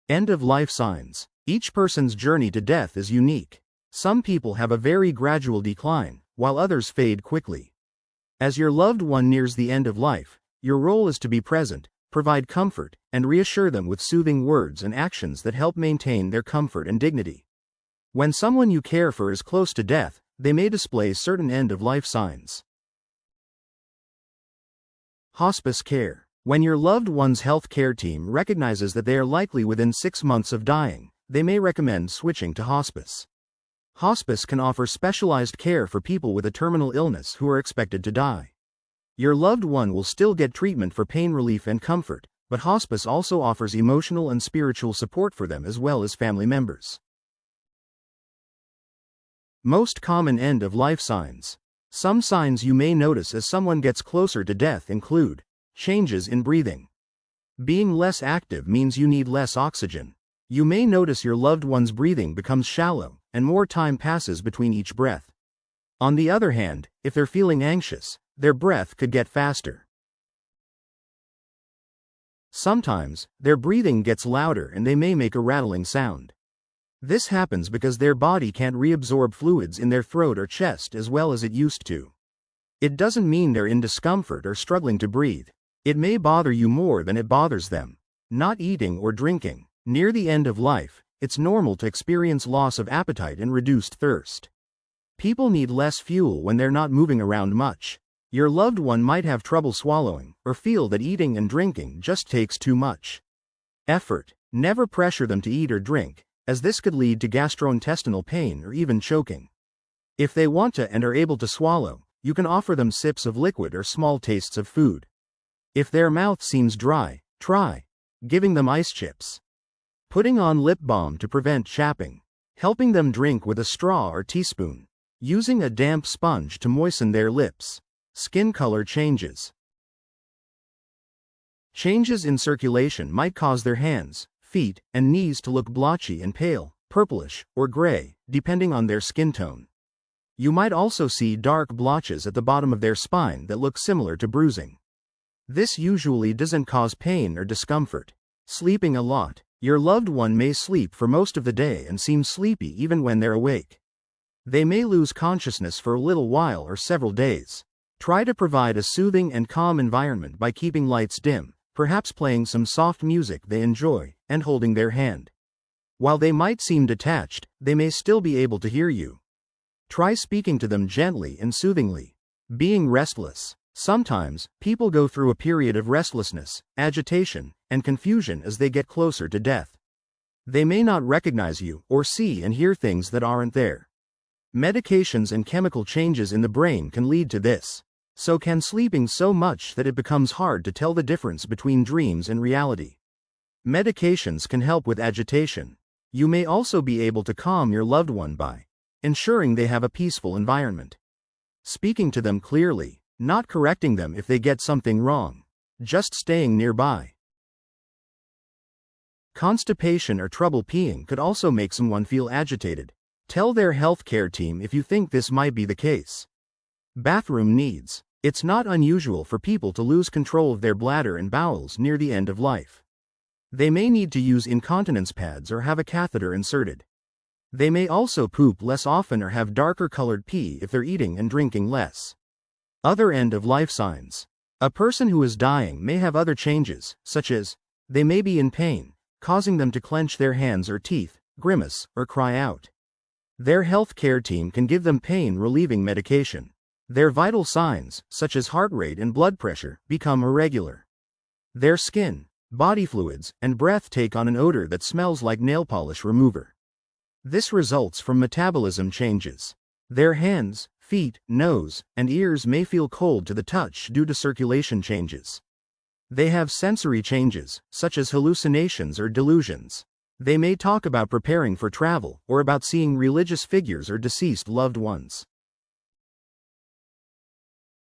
End-of-life signs. Each person's journey to death is unique. Some people have a very gradual decline, while others fade quickly. As your loved one nears the end of life, your role is to be present, provide comfort, and reassure them with soothing words and actions that help maintain their comfort and dignity. When someone you care for is close to death, they may display certain end-of-life signs. Hospice care. When your loved one's health care team recognizes that they are likely within 6 months of dying, they may recommend switching to hospice. Hospice can offer specialized care for people with a terminal illness who are expected to die. Your loved one will still get treatment for pain relief and comfort, but hospice also offers emotional and spiritual support for them as well as family members. Most common end-of-life signs. Some signs you may notice as someone gets closer to death include changes in breathing. Being less active means you need less oxygen. You may notice your loved one's breathing becomes shallow, and more time passes between each breath. On the other hand, if they're feeling anxious, their breath could get faster. Sometimes, their breathing gets louder and they may make a rattling sound. This happens because their body can't reabsorb fluids in their throat or chest as well as it used to. It doesn't mean they're in discomfort or struggling to breathe. It may bother you more than it bothers them. Not eating or drinking. Near the end of life, it's normal to experience loss of appetite and reduced thirst. People need less fuel when they're not moving around much. Your loved one might have trouble swallowing, or feel that eating and drinking just takes too much effort. Never pressure them to eat or drink, as this could lead to gastrointestinal pain or even choking. If they want to and are able to swallow, you can offer them sips of liquid or small tastes of food. If their mouth seems dry, try giving them ice chips. Putting on lip balm to prevent chapping. Helping them drink with a straw or teaspoon. Using a damp sponge to moisten their lips. Skin color changes. Changes in circulation might cause their hands, feet, and knees to look blotchy and pale, purplish, or gray, depending on their skin tone. You might also see dark blotches at the bottom of their spine that look similar to bruising. This usually doesn't cause pain or discomfort. Sleeping a lot. Your loved one may sleep for most of the day and seem sleepy even when they're awake. They may lose consciousness for a little while or several days. Try to provide a soothing and calm environment by keeping lights dim, perhaps playing some soft music they enjoy, and holding their hand. While they might seem detached, they may still be able to hear you. Try speaking to them gently and soothingly. Being restless. Sometimes, people go through a period of restlessness, agitation, and confusion as they get closer to death. They may not recognize you or see and hear things that aren't there. Medications and chemical changes in the brain can lead to this. So can sleeping so much that it becomes hard to tell the difference between dreams and reality. Medications can help with agitation. You may also be able to calm your loved one by ensuring they have a peaceful environment. Speaking to them clearly, not correcting them if they get something wrong. Just staying nearby. Constipation or trouble peeing could also make someone feel agitated. Tell their healthcare team if you think this might be the case. Bathroom needs. It's not unusual for people to lose control of their bladder and bowels near the end of life. They may need to use incontinence pads or have a catheter inserted. They may also poop less often or have darker colored pee if they're eating and drinking less. Other end-of-life signs. A person who is dying may have other changes, such as, they may be in pain, causing them to clench their hands or teeth, grimace, or cry out. Their health care team can give them pain-relieving medication. Their vital signs, such as heart rate and blood pressure, become irregular. Their skin, body fluids, and breath take on an odor that smells like nail polish remover. This results from metabolism changes. Their hands, feet, nose, and ears may feel cold to the touch due to circulation changes. They have sensory changes, such as hallucinations or delusions. They may talk about preparing for travel or about seeing religious figures or deceased loved ones.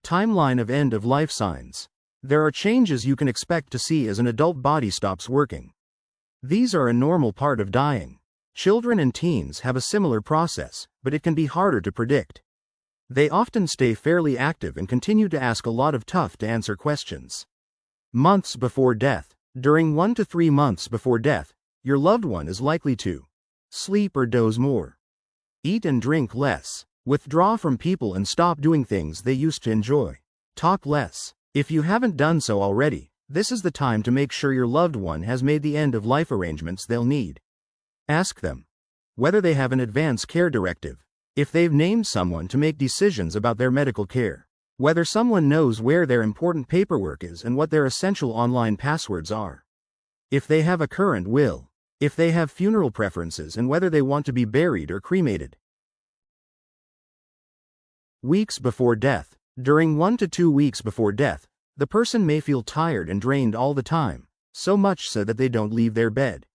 Timeline of end-of-life signs. There are changes you can expect to see as an adult body stops working. These are a normal part of dying. Children and teens have a similar process, but it can be harder to predict. They often stay fairly active and continue to ask a lot of tough-to-answer questions. Months before death. During 1 to 3 months before death, your loved one is likely to sleep or doze more. Eat and drink less. Withdraw from people and stop doing things they used to enjoy. Talk less. If you haven't done so already, this is the time to make sure your loved one has made the end-of-life arrangements they'll need. Ask them whether they have an advance care directive, if they've named someone to make decisions about their medical care, whether someone knows where their important paperwork is and what their essential online passwords are, if they have a current will, if they have funeral preferences, and whether they want to be buried or cremated. Weeks before death. During 1 to 2 weeks before death, the person may feel tired and drained all the time, so much so that they don't leave their bed.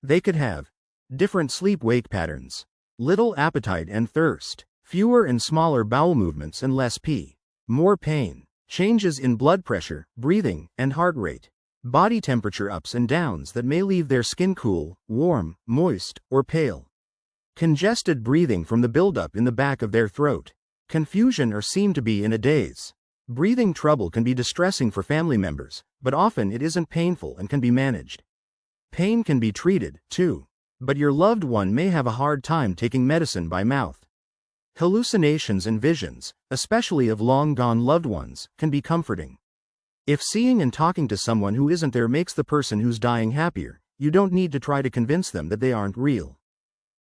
They could have different sleep-wake patterns, little appetite and thirst, fewer and smaller bowel movements and less pee, more pain, changes in blood pressure, breathing, and heart rate, body temperature ups and downs that may leave their skin cool, warm, moist, or pale, congested breathing from the buildup in the back of their throat, confusion or seem to be in a daze. Breathing trouble can be distressing for family members, but often it isn't painful and can be managed. Pain can be treated, too, but your loved one may have a hard time taking medicine by mouth. Hallucinations and visions, especially of long-gone loved ones, can be comforting. If seeing and talking to someone who isn't there makes the person who's dying happier, you don't need to try to convince them that they aren't real.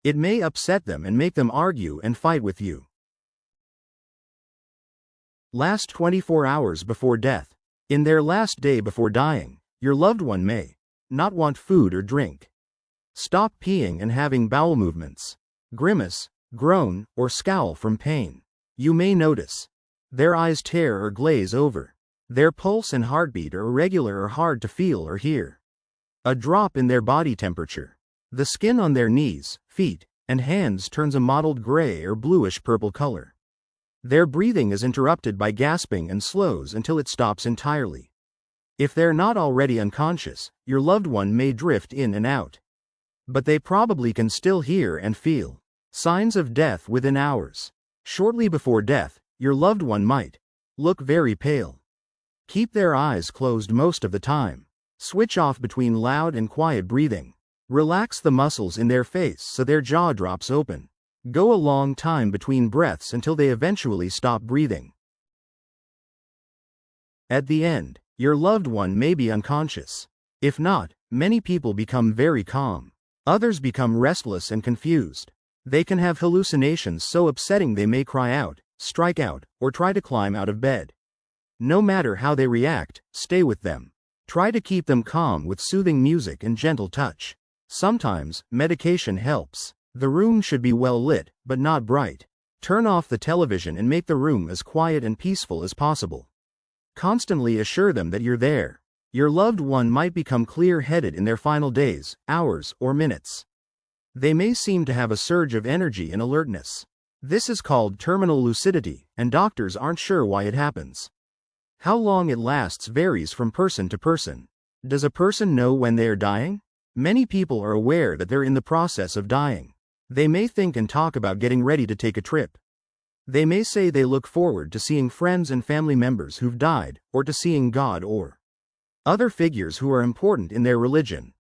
It may upset them and make them argue and fight with you. Last 24 hours before death. In their last day before dying, your loved one may not want food or drink, stop peeing and having bowel movements, grimace, groan, or scowl from pain. You may notice their eyes tear or glaze over. Their pulse and heartbeat are irregular or hard to feel or hear. A drop in their body temperature. The skin on their knees, feet, and hands turns a mottled gray or bluish-purple color. Their breathing is interrupted by gasping and slows until it stops entirely. If they're not already unconscious, your loved one may drift in and out. But they probably can still hear and feel signs of death within hours. Shortly before death, your loved one might look very pale. Keep their eyes closed most of the time. Switch off between loud and quiet breathing. Relax the muscles in their face so their jaw drops open. Go a long time between breaths until they eventually stop breathing. At the end, your loved one may be unconscious. If not, many people become very calm. Others become restless and confused. They can have hallucinations so upsetting they may cry out, strike out, or try to climb out of bed. No matter how they react, stay with them. Try to keep them calm with soothing music and gentle touch. Sometimes, medication helps. The room should be well lit, but not bright. Turn off the television and make the room as quiet and peaceful as possible. Constantly assure them that you're there. Your loved one might become clear-headed in their final days, hours, or minutes. They may seem to have a surge of energy and alertness. This is called terminal lucidity, and doctors aren't sure why it happens. How long it lasts varies from person to person. Does a person know when they are dying? Many people are aware that they're in the process of dying. They may think and talk about getting ready to take a trip. They may say they look forward to seeing friends and family members who've died, or to seeing God or other figures who are important in their religion.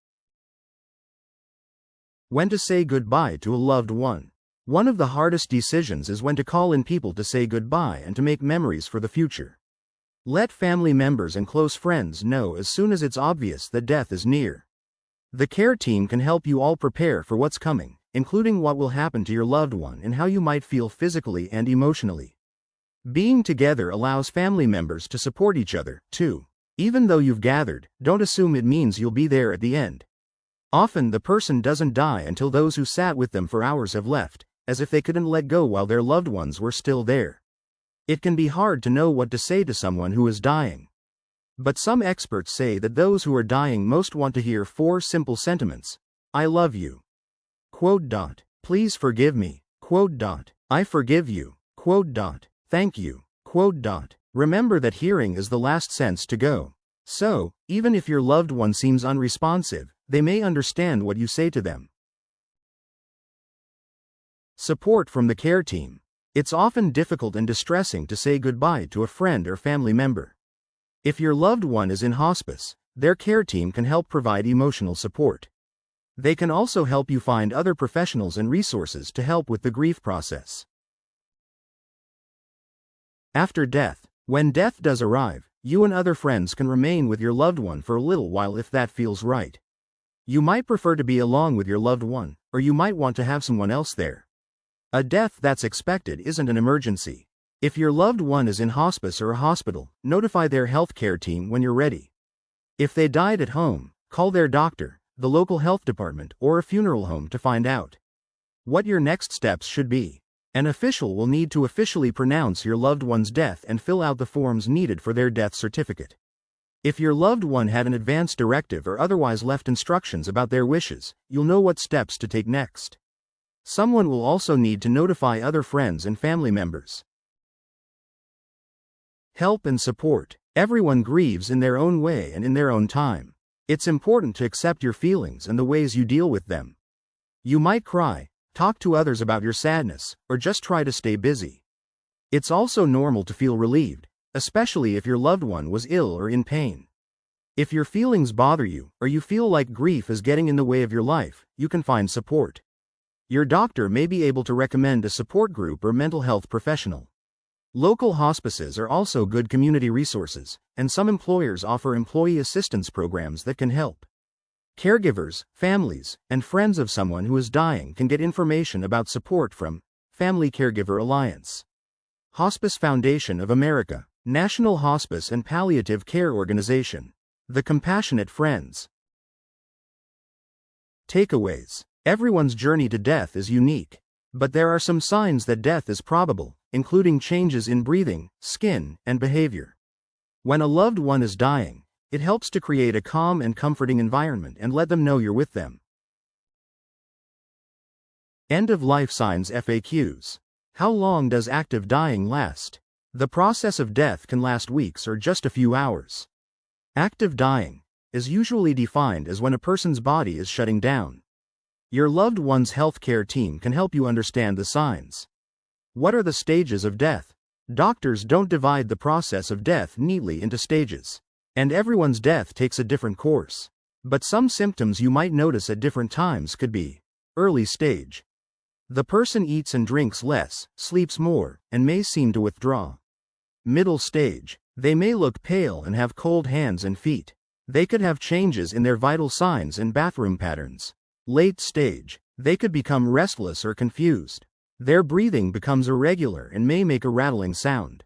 When to say goodbye to a loved one. One of the hardest decisions is when to call in people to say goodbye and to make memories for the future. Let family members and close friends know as soon as it's obvious that death is near. The care team can help you all prepare for what's coming, including what will happen to your loved one and how you might feel physically and emotionally. Being together allows family members to support each other, too. Even though you've gathered, don't assume it means you'll be there at the end. Often the person doesn't die until those who sat with them for hours have left, as if they couldn't let go while their loved ones were still there. It can be hard to know what to say to someone who is dying. But some experts say that those who are dying most want to hear 4 simple sentiments. I love you. ... Please forgive me. ... I forgive you. ... Thank you. ... Remember that hearing is the last sense to go. So, even if your loved one seems unresponsive, they may understand what you say to them. Support from the care team. It's often difficult and distressing to say goodbye to a friend or family member. If your loved one is in hospice, their care team can help provide emotional support. They can also help you find other professionals and resources to help with the grief process. After death. When death does arrive, you and other friends can remain with your loved one for a little while if that feels right. You might prefer to be along with your loved one, or you might want to have someone else there. A death that's expected isn't an emergency. If your loved one is in hospice or a hospital, notify their healthcare team when you're ready. If they died at home, call their doctor, the local health department, or a funeral home to find out what your next steps should be. An official will need to officially pronounce your loved one's death and fill out the forms needed for their death certificate. If your loved one had an advance directive or otherwise left instructions about their wishes, you'll know what steps to take next. Someone will also need to notify other friends and family members. Help and support. Everyone grieves in their own way and in their own time. It's important to accept your feelings and the ways you deal with them. You might cry, talk to others about your sadness, or just try to stay busy. It's also normal to feel relieved, especially if your loved one was ill or in pain. If your feelings bother you, or you feel like grief is getting in the way of your life, you can find support. Your doctor may be able to recommend a support group or mental health professional. Local hospices are also good community resources, and some employers offer employee assistance programs that can help. Caregivers, families, and friends of someone who is dying can get information about support from Family Caregiver Alliance, Hospice Foundation of America, National Hospice and Palliative Care Organization, The Compassionate Friends. Takeaways. Everyone's journey to death is unique, but there are some signs that death is probable, including changes in breathing, skin, and behavior. When a loved one is dying, it helps to create a calm and comforting environment and let them know you're with them. End-of-life signs FAQs. How long does active dying last? The process of death can last weeks or just a few hours. Active dying is usually defined as when a person's body is shutting down. Your loved one's healthcare team can help you understand the signs. What are the stages of death? Doctors don't divide the process of death neatly into stages, and everyone's death takes a different course. But some symptoms you might notice at different times could be: early stage. The person eats and drinks less, sleeps more, and may seem to withdraw. Middle stage. They may look pale and have cold hands and feet. They could have changes in their vital signs and bathroom patterns. Late stage. They could become restless or confused. Their breathing becomes irregular and may make a rattling sound.